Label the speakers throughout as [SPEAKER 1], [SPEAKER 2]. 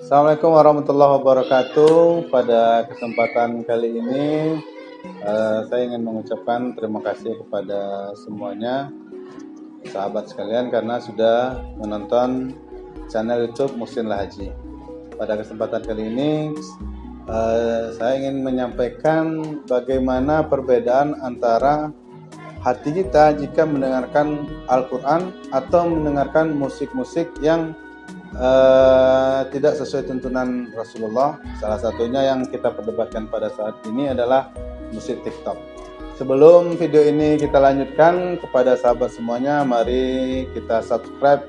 [SPEAKER 1] Assalamualaikum warahmatullahi wabarakatuh. Pada kesempatan kali ini saya ingin mengucapkan terima kasih kepada semuanya sahabat sekalian karena sudah menonton channel YouTube Muhsin Lahaji. Pada kesempatan kali ini saya ingin menyampaikan bagaimana perbedaan antara hati kita jika mendengarkan Al-Quran atau mendengarkan musik-musik yang tidak sesuai tuntunan Rasulullah. Salah satunya yang kita perdebatkan pada saat ini adalah musik TikTok. Sebelum video ini kita lanjutkan, kepada sahabat semuanya, mari kita subscribe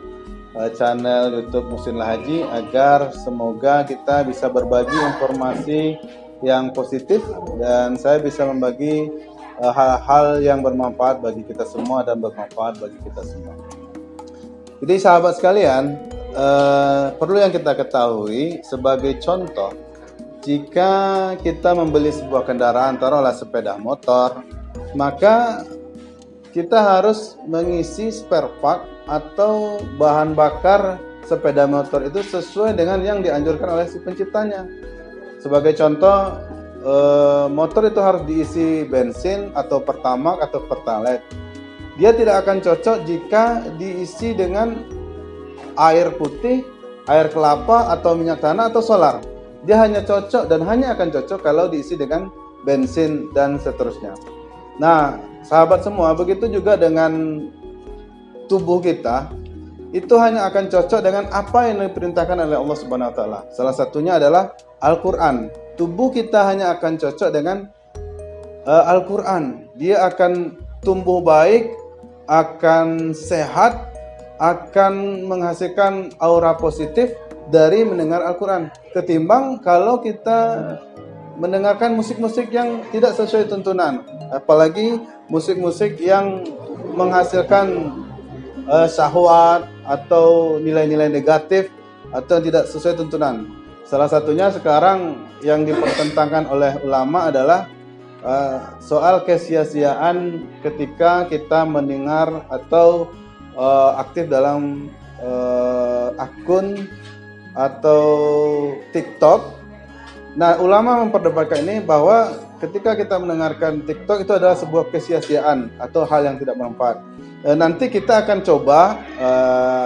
[SPEAKER 1] channel YouTube Muhsin Lahaji agar semoga kita bisa berbagi informasi yang positif dan saya bisa membagi hal-hal yang bermanfaat bagi kita semua dan bermanfaat bagi kita semua. Jadi sahabat sekalian, perlu yang kita ketahui sebagai contoh, jika kita membeli sebuah kendaraan, taruhlah sepeda motor, maka kita harus mengisi spare part atau bahan bakar sepeda motor itu sesuai dengan yang dianjurkan oleh si penciptanya. Sebagai contoh, motor itu harus diisi bensin atau pertamax atau pertalite. Dia tidak akan cocok jika diisi dengan air putih, air kelapa, atau minyak tanah, atau solar. Dia hanya cocok dan hanya akan cocok kalau diisi dengan bensin dan seterusnya. Nah, sahabat semua, begitu juga dengan tubuh kita, itu hanya akan cocok dengan apa yang diperintahkan oleh Allah Subhanahu wa taala. Salah satunya adalah Al-Qur'an. Tubuh kita hanya akan cocok dengan Al-Qur'an. Dia akan tumbuh baik, akan sehat, akan menghasilkan aura positif dari mendengar Al-Quran ketimbang kalau kita mendengarkan musik-musik yang tidak sesuai tuntunan, apalagi musik-musik yang menghasilkan syahwat atau nilai-nilai negatif atau tidak sesuai tuntunan. Salah satunya sekarang yang dipertentangkan oleh ulama adalah soal kesia-siaan ketika kita mendengar atau aktif dalam akun atau TikTok. Nah, ulama memperdebatkan ini bahwa ketika kita mendengarkan TikTok itu adalah sebuah kesia-siaan atau hal yang tidak bermanfaat. Nanti kita akan coba,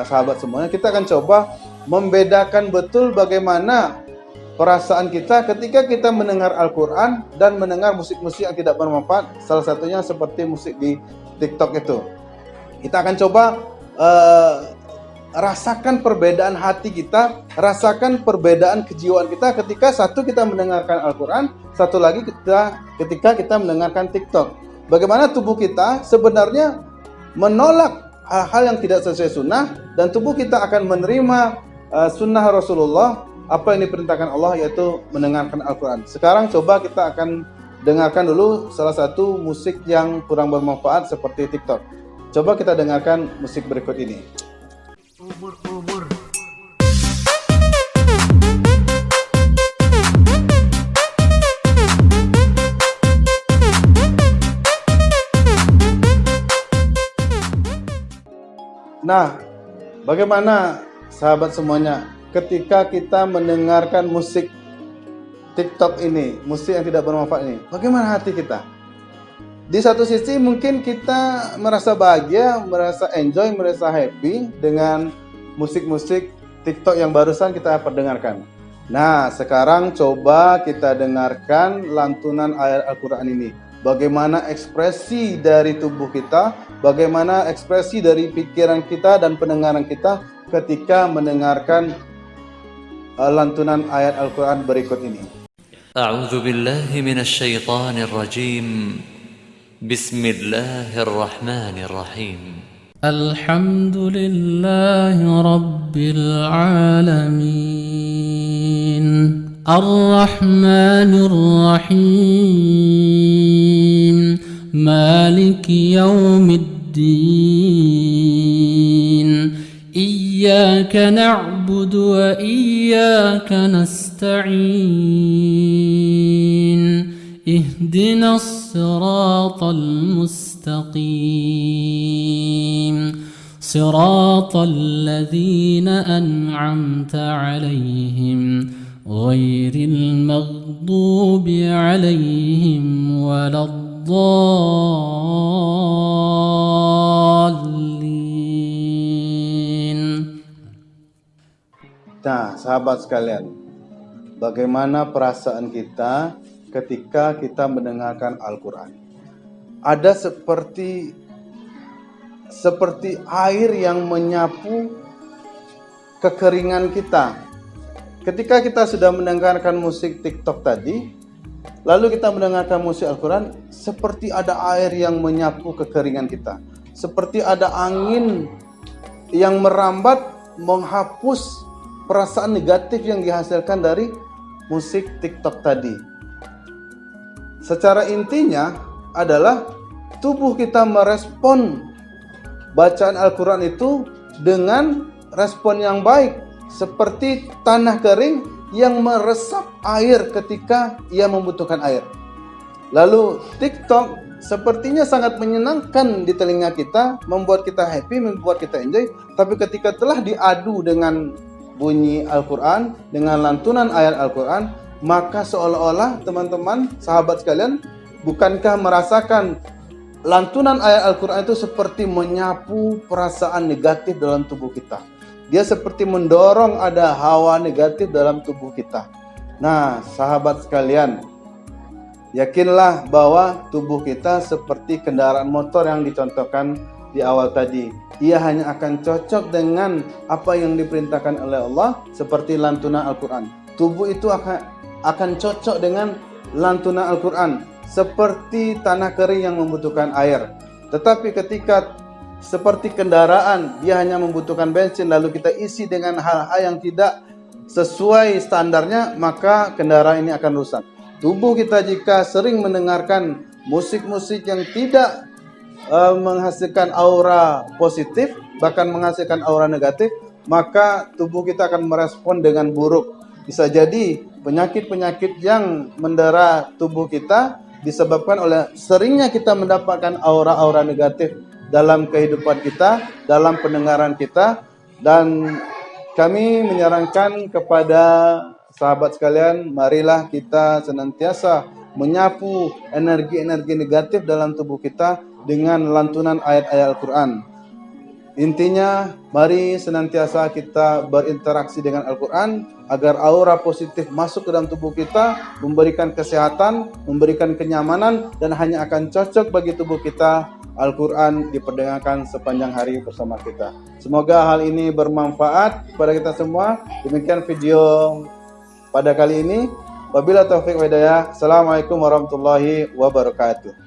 [SPEAKER 1] sahabat semuanya, kita akan coba membedakan betul bagaimana perasaan kita ketika kita mendengar Al-Quran dan mendengar musik-musik yang tidak bermanfaat. Salah satunya seperti musik di TikTok itu. Kita akan coba rasakan perbedaan hati kita, rasakan perbedaan kejiwaan kita ketika satu kita mendengarkan Al-Quran, satu lagi ketika kita mendengarkan TikTok. Bagaimana tubuh kita sebenarnya menolak hal-hal yang tidak sesuai sunnah dan tubuh kita akan menerima sunnah Rasulullah, apa yang diperintahkan Allah, yaitu mendengarkan Al-Quran. Sekarang coba kita akan dengarkan dulu salah satu musik yang kurang bermanfaat seperti TikTok. Coba kita dengarkan musik berikut ini. Nah, bagaimana sahabat semuanya ketika kita mendengarkan musik TikTok ini, musik yang tidak bermanfaat ini? Bagaimana hati kita? Di satu sisi mungkin kita merasa bahagia, merasa enjoy, merasa happy dengan musik-musik TikTok yang barusan kita perdengarkan. Nah, sekarang coba kita dengarkan lantunan ayat Al-Quran ini. Bagaimana ekspresi dari tubuh kita, bagaimana ekspresi dari pikiran kita dan pendengaran kita ketika mendengarkan lantunan ayat Al-Quran berikut ini.
[SPEAKER 2] A'udzu billahi minasy syaithanir rajim. Bismillahirrahmanirrahim.
[SPEAKER 3] Alhamdulillahi Rabbil Alamin, Ar-Rahmanir Rahim, Maliki Yawmiddin, Iyyaka na'budu wa iyyaka nasta'in, اهدنا الصراط المستقيم صراط الذين أنعمت عليهم غير المغضوب عليهم ولا الضالين.
[SPEAKER 1] Nah, sahabat sekalian, bagaimana perasaan kita ketika kita mendengarkan Al-Quran? Ada seperti air yang menyapu kekeringan kita. Ketika kita sudah mendengarkan musik TikTok tadi, lalu kita mendengarkan musik Al-Quran, seperti ada air yang menyapu kekeringan kita. Seperti ada angin yang merambat menghapus perasaan negatif yang dihasilkan dari musik TikTok tadi. Secara intinya adalah tubuh kita merespon bacaan Al-Quran itu dengan respon yang baik, seperti tanah kering yang meresap air ketika ia membutuhkan air. Lalu TikTok sepertinya sangat menyenangkan di telinga kita, membuat kita happy, membuat kita enjoy. Tapi ketika telah diadu dengan bunyi Al-Quran, dengan lantunan ayat Al-Quran, maka seolah-olah teman-teman, sahabat sekalian, bukankah merasakan lantunan ayat Al-Quran itu seperti menyapu perasaan negatif dalam tubuh kita. Dia seperti mendorong ada hawa negatif dalam tubuh kita. Nah, sahabat sekalian, yakinlah bahwa tubuh kita seperti kendaraan motor yang dicontohkan di awal tadi. Ia hanya akan cocok dengan apa yang diperintahkan oleh Allah, seperti lantunan Al-Quran. Tubuh itu akan cocok dengan lantunan Al-Quran, seperti tanah kering yang membutuhkan air. Tetapi ketika seperti kendaraan, dia hanya membutuhkan bensin, lalu kita isi dengan hal-hal yang tidak sesuai standarnya, maka kendaraan ini akan rusak. Tubuh kita jika sering mendengarkan musik-musik yang tidak menghasilkan aura positif, bahkan menghasilkan aura negatif, maka tubuh kita akan merespon dengan buruk. Bisa jadi penyakit-penyakit yang mendera tubuh kita disebabkan oleh seringnya kita mendapatkan aura-aura negatif dalam kehidupan kita, dalam pendengaran kita. Dan kami menyarankan kepada sahabat sekalian, marilah kita senantiasa menyapu energi-energi negatif dalam tubuh kita dengan lantunan ayat-ayat Al-Quran. Intinya, mari senantiasa kita berinteraksi dengan Al-Quran agar aura positif masuk ke dalam tubuh kita, memberikan kesehatan, memberikan kenyamanan, dan hanya akan cocok bagi tubuh kita. Al-Quran diperdengarkan sepanjang hari bersama kita. Semoga hal ini bermanfaat kepada kita semua. Demikian video pada kali ini. Wabillahi taufiq wa hidayah. Assalamualaikum warahmatullahi wabarakatuh.